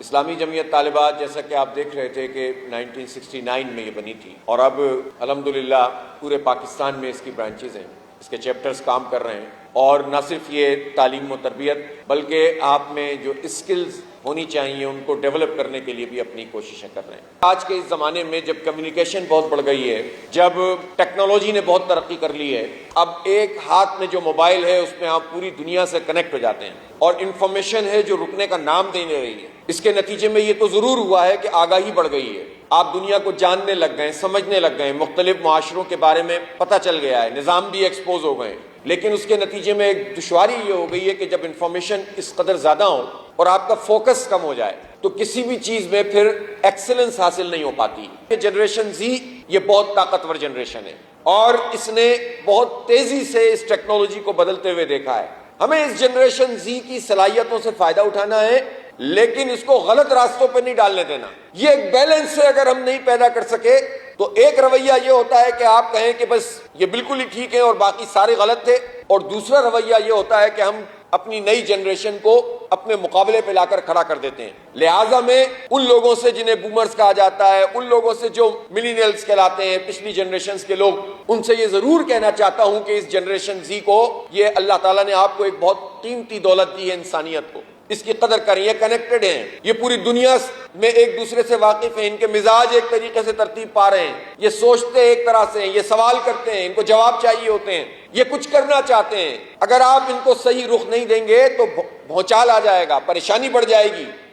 اسلامی جمعیت طالبات جیسا کہ آپ دیکھ رہے تھے کہ 1969 میں یہ بنی تھی اور اب الحمدللہ پورے پاکستان میں اس کی برانچز ہیں، اس کے چیپٹرز کام کر رہے ہیں، اور نہ صرف یہ تعلیم و تربیت بلکہ آپ میں جو اسکلز ہونی چاہیے ان کو ڈیولپ کرنے کے لیے بھی اپنی کوششیں کر رہے ہیں۔ آج کے اس زمانے میں جب کمیونیکیشن بہت بڑھ گئی ہے، جب ٹیکنالوجی نے بہت ترقی کر لی ہے، اب ایک ہاتھ میں جو موبائل ہے اس میں آپ پوری دنیا سے کنیکٹ ہو جاتے ہیں اور انفارمیشن ہے جو رکنے کا نام دے نہیں رہی ہے۔ اس کے نتیجے میں یہ تو ضرور ہوا ہے کہ آگاہی بڑھ گئی ہے، آپ دنیا کو جاننے لگ گئے، سمجھنے لگ گئے، مختلف معاشروں کے بارے میں پتہ چل گیا ہے، نظام بھی ایکسپوز ہو گئے، لیکن اس کے نتیجے میں ایک دشواری یہ ہو گئی ہے کہ جب انفارمیشن اس قدر زیادہ ہو اور آپ کا فوکس کم ہو جائے تو کسی بھی چیز میں پھر ایکسلنس حاصل نہیں ہو پاتی۔ یہ جنریشن زی یہ بہت طاقتور جنریشن ہے اور اس نے بہت تیزی سے اس ٹیکنالوجی کو بدلتے ہوئے دیکھا ہے۔ ہمیں اس جنریشن زی کی صلاحیتوں سے فائدہ اٹھانا ہے لیکن اس کو غلط راستوں پہ نہیں ڈالنے دینا۔ یہ ایک بیلنس سے اگر ہم نہیں پیدا کر سکے تو ایک رویہ یہ ہوتا ہے کہ آپ کہیں کہ بس یہ بالکل ہی ٹھیک ہے اور باقی سارے غلط تھے، اور دوسرا رویہ یہ ہوتا ہے کہ ہم اپنی نئی جنریشن کو اپنے مقابلے پہ لا کر کھڑا کر دیتے ہیں۔ لہٰذا میں ان لوگوں سے جنہیں بومرز کہا جاتا ہے، ان لوگوں سے جو ملینیلز کہلاتے ہیں، پچھلی جنریشنز کے لوگ، ان سے یہ ضرور کہنا چاہتا ہوں کہ اس جنریشن زی کو یہ اللہ تعالیٰ نے آپ کو ایک بہت قیمتی دولت دی ہے، انسانیت کو، اس کی قدر کریں۔ یہ کنیکٹڈ ہیں، یہ پوری دنیا میں ایک دوسرے سے واقف ہیں، ان کے مزاج ایک طریقے سے ترتیب پا رہے ہیں، یہ سوچتے ایک طرح سے ہیں، یہ سوال کرتے ہیں، ان کو جواب چاہیے ہوتے ہیں، یہ کچھ کرنا چاہتے ہیں۔ اگر آپ ان کو صحیح رخ نہیں دیں گے تو بھونچال آ جائے گا، پریشانی بڑھ جائے گی۔